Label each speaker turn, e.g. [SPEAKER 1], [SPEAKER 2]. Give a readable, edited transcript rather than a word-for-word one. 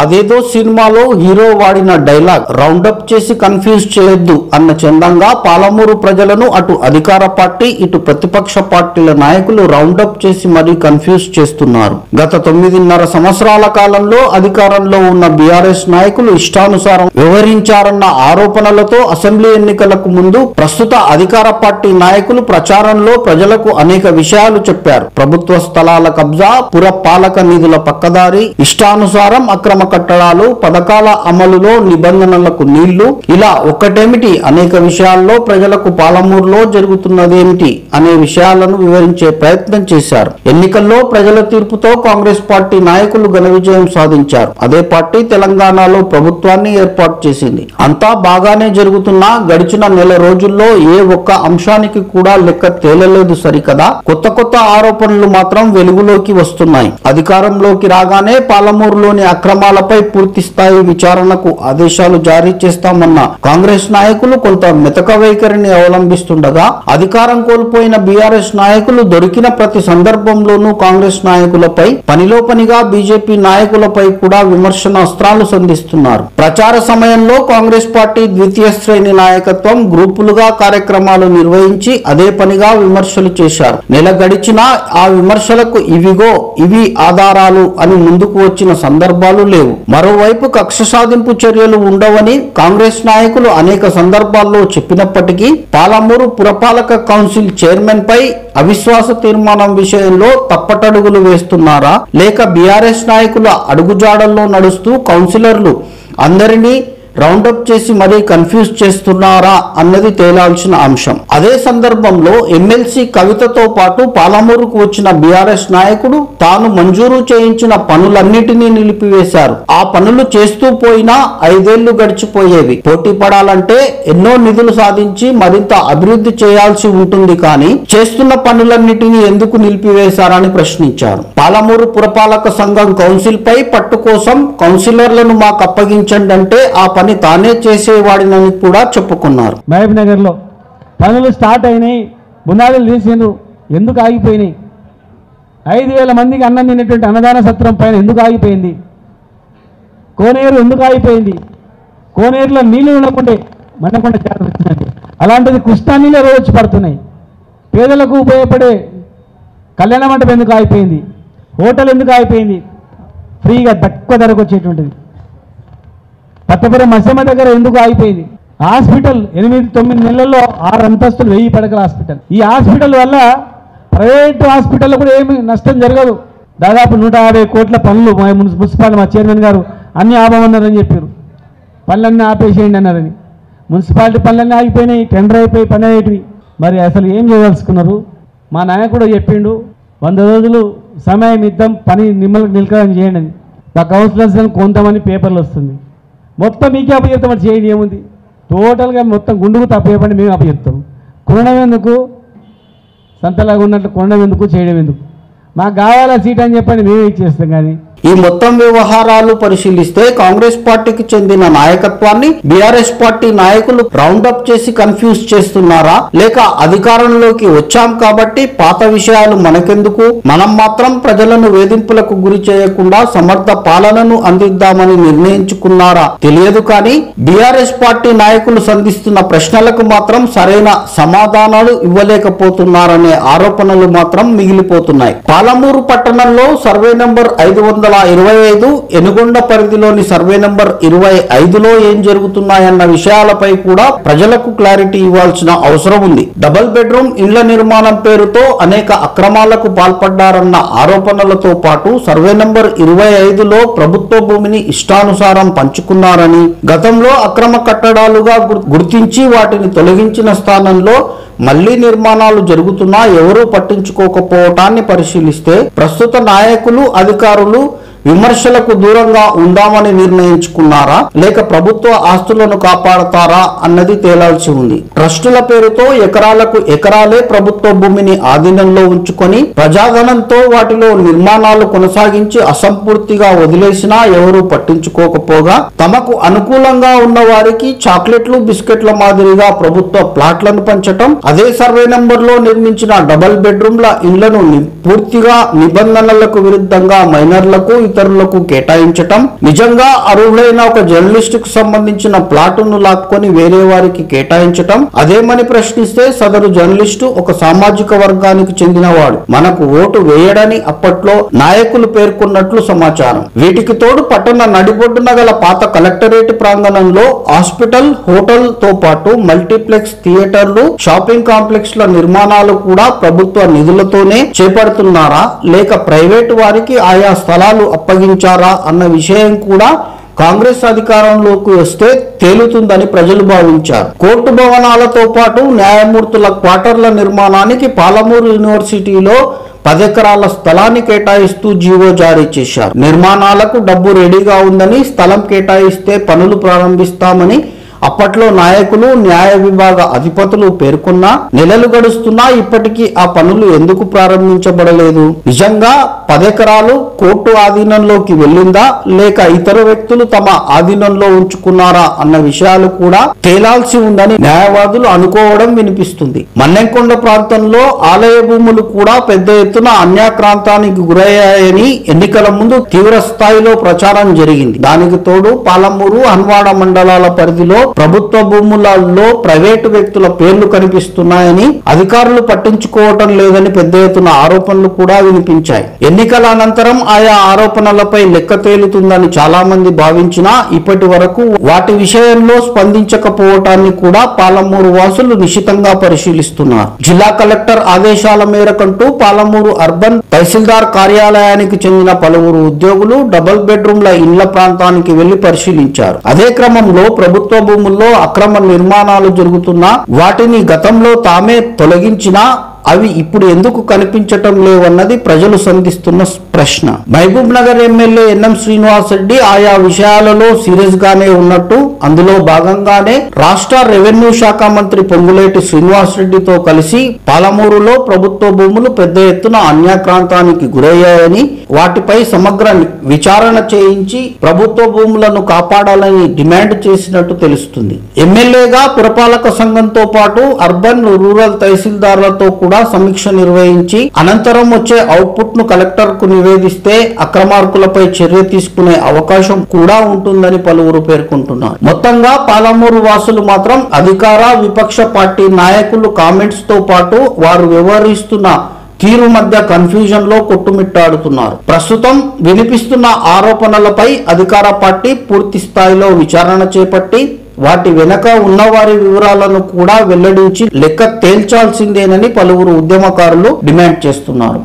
[SPEAKER 1] అదేదో సినిమాలో హీరో వాడిన డైలాగ్ రౌండప్ చేసి కన్ఫ్యూజ్ చేయొద్దు అన్న చందంగా పాలమూరు ప్రజలను అటు అధికార పార్టీ ఇటు ప్రతిపక్ష పార్టీల నాయకులు రౌండప్ చేసి మరీ కన్ఫ్యూజ్ చేస్తున్నారు. గత 9.5 సంవత్సరాల కాలంలో అధికారంలో ఉన్న బీఆర్ఎస్ నాయకులు ఇష్టానుసారం వ్యవహరించారన్న ఆరోపణలతో అసెంబ్లీ ఎన్నికలకు ముందు ప్రస్తుత అధికార పార్టీ నాయకులు ప్రచారంలో ప్రజలకు అనేక విషయాలు చెప్పారు. ప్రభుత్వ స్థలాల కబ్జా, పురపాలక నిధుల పక్కదారి, ఇష్టానుసారం అక్రమ కట్టడాలు, పథకాల అమలులో నిబంధనలకు నీళ్లు, ఇలా ఒక్కటేమిటి అనేక విషయాల్లో ప్రజలకు పాలమూరులో జరుగుతున్నదేమిటి అనే విషయాలను వివరించే ప్రయత్నం చేశారు. ఎన్నికల్లో ప్రజల తీర్పుతో కాంగ్రెస్ పార్టీ నాయకులు ఘన విజయం సాధించారు. అదే పార్టీ తెలంగాణలో ప్రభుత్వాన్ని ఏర్పాటు చేసింది. అంతా బాగానే జరుగుతున్నా గడిచిన నెల రోజుల్లో ఏ ఒక్క అంశానికి కూడా లెక్క తేలలేదు సరికదా. కొత్త ఆరోపణలు మాత్రం వెలుగులోకి వస్తున్నాయి. అధికారంలోకి రాగానే పాలమూరులోని అక్రమాలపై పూర్తి స్థాయి విచారణకు ఆదేశాలు జారీ చేస్తామన్న కాంగ్రెస్ నాయకులు కొంత మెతక వైఖరిని అవలంబిస్తుండగా, అధికారం కోల్పోయిన బీఆర్ఎస్ నాయకులు దొరికిన ప్రతి సందర్భంలోనూ కాంగ్రెస్ నాయకులపై, పనిలో పనిగా బీజేపీ నాయకులపై కూడా విమర్శనాస్త్రాలు సంధిస్తున్నారు. ప్రచార సమయంలో కాంగ్రెస్ పార్టీ ద్వితీయ శ్రేణి నాయకత్వం గ్రూపులుగా కార్యక్రమాలు నిర్వహించి అదే పనిగా విమర్శలు చేశారు. నెల గడిచినా ఆ విమర్శలకు ఇవి ఆధారాలు అని ముందుకు వచ్చిన సందర్భాలు లేవు. మరోవైపు కక్ష సాధింపు చర్యలు ఉండవని కాంగ్రెస్ నాయకులు అనేక సందర్భాల్లో చెప్పినప్పటికీ పాలమూరు పురపాలక కౌన్సిల్ చైర్మన్ పై అవిశ్వాస తీర్మానం విషయంలో తప్పటడుగులు వేస్తున్నారా, లేక బీఆర్ఎస్ నాయకుల అడుగుజాడల్లో నడుస్తూ కౌన్సిలర్లు అందరినీ రౌండప్ చేసి మరీ కన్ఫ్యూజ్ చేస్తున్నారా అన్నది తేలాల్సిన అంశం. అదే సందర్భంలో ఎమ్మెల్సీ కవితతో పాటు పాలమూరుకు వచ్చిన బీఆర్ఎస్ నాయకుడు తాను మంజూరు చేయించిన పనులన్నిటినీ నిలిపివేశారు. ఆ పనులు చేస్తూ పోయినా 5 ఏళ్లు గడిచిపోయేవి. పోటీ పడాలంటే ఎన్నో నిధులు సాధించి మరింత అభివృద్ధి చేయాల్సి ఉంటుంది, కానీ చేస్తున్న పనులన్నిటినీ ఎందుకు నిలిపివేశారని ప్రశ్నించారు. పాలమూరు పురపాలక సంఘం కౌన్సిల్ పై పట్టు కోసం కౌన్సిలర్లను మాకు అప్పగించండి అంటే ఆ పని తానే చేసేవాడినని కూడా చెప్పుకున్నారు.
[SPEAKER 2] మహబూబ్ నగర్ లో పనులు స్టార్ట్ అయినాయి, బునాదులు తీసిండ్రు, ఎందుకు ఆగిపోయినాయి? 5,000 మందికి అన్నం తినేటువంటి అన్నదాన సత్రం పైన ఎందుకు ఆగిపోయింది? కోనేరు ఎందుకు ఆగిపోయింది? కోనేరులో నీళ్లు ఉండకుంటే మనకుండ జాగ్రత్త వచ్చిందండి. అలాంటిది కృష్ణా నీళ్ళే రోజు పడుతున్నాయి. పేదలకు ఉపయోగపడే కళ్యాణ మండపం ఎందుకు ఆగిపోయింది? హోటల్ ఎందుకు ఆగిపోయింది? ఫ్రీగా తక్కువ ధరకు వచ్చేటువంటిది. పట్టపురం మసమ్మ దగ్గర ఎందుకు ఆగిపోయింది? హాస్పిటల్ 8-9 నెలల్లో 6 అంతస్తులు 1000 పడకల హాస్పిటల్. ఈ హాస్పిటల్ వల్ల ప్రైవేట్ హాస్పిటల్లో కూడా ఏమి నష్టం జరగదు. దాదాపు 150 కోట్ల పనులు మున్సిపాలిటీ మా చైర్మన్ గారు అన్ని ఆపమన్నారని చెప్పారు. పనులన్నీ ఆపేసేయండి అన్నారని. మున్సిపాలిటీ పనులన్నీ ఆగిపోయినాయి, టెండర్ అయిపోయి పని అయ్యేటివి. మరి అసలు ఏం చేయదలుచుకున్నారు? మా నాయకుడు చెప్పిండు 100 రోజులు సమయం ఇద్దాం, పని నిలకడం చేయండి అని. మా కౌన్సిలర్స్ కొంతమంది పేపర్లు వస్తుంది, మొత్తం మీకే అప్పచెప్తామని చేయండి. ఏముంది? టోటల్గా మొత్తం గుండుకు తప్పేపండి, మేము అప్పచెప్తాం. కొనడం ఎందుకు? సంతలాగా ఉన్నట్లు కొనడం ఎందుకు, చేయడం ఎందుకు? మాకు కావాలా సీట్ అని చెప్పండి, మేమే ఇచ్చేస్తాం. కానీ
[SPEAKER 1] ఈ మొత్తం వ్యవహారాలు పరిశీలిస్తే కాంగ్రెస్ పార్టీకి చెందిన నాయకత్వాన్ని బీఆర్ఎస్ పార్టీ నాయకులు రౌండప్ చేసి కన్ఫ్యూజ్ చేస్తున్నారా, లేక అధికారంలోకి వచ్చాం కాబట్టి పాత విషయాలు మనకెందుకు, మనం మాత్రం ప్రజలను వేధింపులకు గురి చేయకుండా సమర్థ పాలనను అందిద్దామని నిర్ణయించుకున్నారా తెలియదు. కానీ బీఆర్ఎస్ పార్టీ నాయకులు సంధిస్తున్న ప్రశ్నలకు మాత్రం సరైన సమాధానాలు ఇవ్వలేకపోతున్నారనే ఆరోపణలు మాత్రం మిగిలిపోతున్నాయి. పాలమూరు పట్టణంలో సర్వే నంబర్ 525, ఎనుగొండ పరిధిలోని సర్వే నంబర్ 25లో ఏం జరుగుతున్నాయన్న విషయాలపై కూడా ప్రజలకు క్లారిటీ ఇవ్వాల్సిన అవసరం ఉంది. డబుల్ బెడ్రూమ్ ఇళ్ల నిర్మాణం పేరుతో అనేక అక్రమాలకు పాల్పడ్డారన్న ఆరోపణలతో పాటు సర్వే నంబర్ 25లో ప్రభుత్వ భూమిని ఇష్టానుసారం పంచుకున్నారని, గతంలో అక్రమ కట్టడాలుగా గుర్తించి వాటిని తొలగించిన స్థానంలో మళ్లీ నిర్మాణాలు జరుగుతున్నా ఎవరూ పట్టించుకోకపోవటాన్ని పరిశీలిస్తే ప్రస్తుత నాయకులు, అధికారులు విమర్శలకు దూరంగా ఉందామని నిర్ణయించుకున్నారా, లేక ప్రభుత్వ ఆస్తులను కాపాడతారా అన్నది తేలాల్సి ఉంది. ట్రస్టుల పేరుతో ఎకరాలకు ఎకరాలే ప్రభుత్వ భూమిని ఆధీనంలో ఉంచుకొని ప్రజాధనంతో వాటిలో నిర్మాణాలు కొనసాగించి అసంపూర్తిగా వదిలేసినా ఎవరూ పట్టించుకోకపోగా, తమకు అనుకూలంగా ఉన్న వారికి చాక్లెట్లు, బిస్కెట్ల మాదిరిగా ప్రభుత్వ ప్లాట్లను పంచటం, అదే సర్వే నంబర్లో నిర్మించిన డబుల్ బెడ్రూమ్ల ఇళ్లను పూర్తిగా నిబంధనలకు విరుద్ధంగా మైనర్లకు, ఇతరులకు కేటాయించటం, నిజంగా అర్హులైన ఒక జర్నలిస్ట్ కు సంబంధించిన ప్లాటును లాక్కొని వేరే వారికి కేటాయించటం అదేమని ప్రశ్నిస్తే సదరు జర్నలిస్టు ఒక సామాజిక వర్గానికి చెందినవాడు, మనకు ఓటు వేయడని అప్పట్లో నాయకులు పేర్కొన్నట్లు సమాచారం. వీటికి తోడు పట్టణ నడిబొడ్డున గల పాత కలెక్టరేట్ ప్రాంగణంలో హాస్పిటల్, హోటల్ తో పాటు మల్టీప్లెక్స్ థియేటర్లు, షాపింగ్ కాంప్లెక్స్ ల నిర్మాణాలు కూడా ప్రభుత్వ నిధులతోనే చేపడుతున్నారా లేక ప్రైవేటు వారికి ఆయా స్థలాలు అప్పగించారా అన్న విషయం కూడా కాంగ్రెస్ అధికారంలోకి వస్తే తేలుతుందని ప్రజలు భావించారు. కోర్టు భవనాలతో పాటు న్యాయమూర్తుల క్వార్టర్ల నిర్మాణానికి పాలమూరు యూనివర్సిటీలో 10 ఎకరాల స్థలాన్ని కేటాయిస్తూ జీవో జారీ చేశారు. నిర్మాణాలకు డబ్బు రెడీగా ఉందని, స్థలం కేటాయిస్తే పనులు ప్రారంభిస్తామని అప్పట్లో నాయకులు, న్యాయ విభాగ అధిపతులు పేర్కొన్నా నెలలు గడుస్తున్నా ఇప్పటికీ ఆ పనులు ఎందుకు ప్రారంభించబడలేదు? నిజంగా 10 ఎకరాలు కోర్టు ఆధీనంలోకి వెళ్ళిందా లేక ఇతర వ్యక్తులు తమ ఆధీనంలో ఉంచుకున్నారా అన్న విషయాలు కూడా తేలాల్సి ఉందని న్యాయవాదులు అనుకోవడం వినిపిస్తుంది. మన్నెంకొండ ప్రాంతంలో ఆలయ భూములు కూడా పెద్ద ఎత్తున అన్యాక్రాంతానికి గురయ్యాయని ఎన్నికల ముందు తీవ్ర స్థాయిలో ప్రచారం జరిగింది. దానికి తోడు పాలమూరు, హన్వాడ మండలాల పరిధిలో ప్రభుత్వ భూములలో ప్రైవేటు వ్యక్తుల పేర్లు కనిపిస్తున్నాయని, అధికారులు పట్టించుకోవటం లేదని పెద్ద ఎత్తున ఆరోపణలు కూడా వినిపించాయి. ఎన్నికల అనంతరం ఆయా ఆరోపణలపై లెక్క తేలుతుందని చాలా మంది భావించినా ఇప్పటి వరకు వాటి విషయంలో స్పందించకపోవటాన్ని కూడా పాలమూరు వాసులు నిశితంగా పరిశీలిస్తున్నారు. జిల్లా కలెక్టర్ ఆదేశాల మేరకంటూ పాలమూరు అర్బన్ తహసీల్దార్ కార్యాలయానికి చెందిన పలువురు ఉద్యోగులు డబుల్ బెడ్రూమ్ల ఇండ్ల ప్రాంతానికి వెళ్లి పరిశీలించారు. అదే క్రమంలో ప్రభుత్వ భూముల్లో అక్రమ నిర్మాణాలు జరుగుతున్నా వాటిని గతంలో తామే తొలగించినా అవి ఇప్పుడు ఎందుకు కనిపించటం లేవన్నది ప్రజలు సంధిస్తున్న ప్రశ్న. మహబూబ్ నగర్ ఎమ్మెల్యే ఎన్ఎం శ్రీనివాస్ రెడ్డి ఆయా విషయాలలో సీరియస్ గానే ఉన్నట్టు, అందులో భాగంగానే రాష్ట్ర రెవెన్యూ శాఖ మంత్రి పొంగులేటి శ్రీనివాస్ రెడ్డితో కలిసి పాలమూరులో ప్రభుత్వ భూములు పెద్ద ఎత్తున అన్యాక్రాంతానికి గురయ్యాయని, వాటిపై సమగ్ర విచారణ చేయించి ప్రభుత్వ భూములను కాపాడాలని డిమాండ్ చేసినట్టు తెలుస్తుంది. ఎమ్మెల్యేగా పురపాలక సంఘంతో పాటు అర్బన్, రూరల్ తహసీల్దార్లతో కూడా సమీక్ష నిర్వహించి అనంతరం వచ్చే అవుట్పుట్ ను కలెక్టర్ కు నివేదిస్తే అక్రమార్కులపై చర్య తీసుకునే అవకాశం కూడా ఉంటుందని పలువురు పేర్కొంటున్నారు. మొత్తంగా పాలమూరు వాసులు మాత్రం అధికార, విపక్ష పార్టీ నాయకులు కామెంట్స్ తో పాటు వారు వ్యవహరిస్తున్న తీరు మధ్య కన్ఫ్యూజన్ లో కొట్టుమిట్టాడుతున్నారు. ప్రస్తుతం వినిపిస్తున్న ఆరోపణలపై అధికార పార్టీ పూర్తి స్థాయిలో విచారణ చేపట్టి వాటి వెనక ఉన్నవారి వివరాలను కూడా వెల్లడించి లెక్క తేల్చాల్సిందేనని పలువురు ఉద్యమకారులు డిమాండ్ చేస్తున్నారు.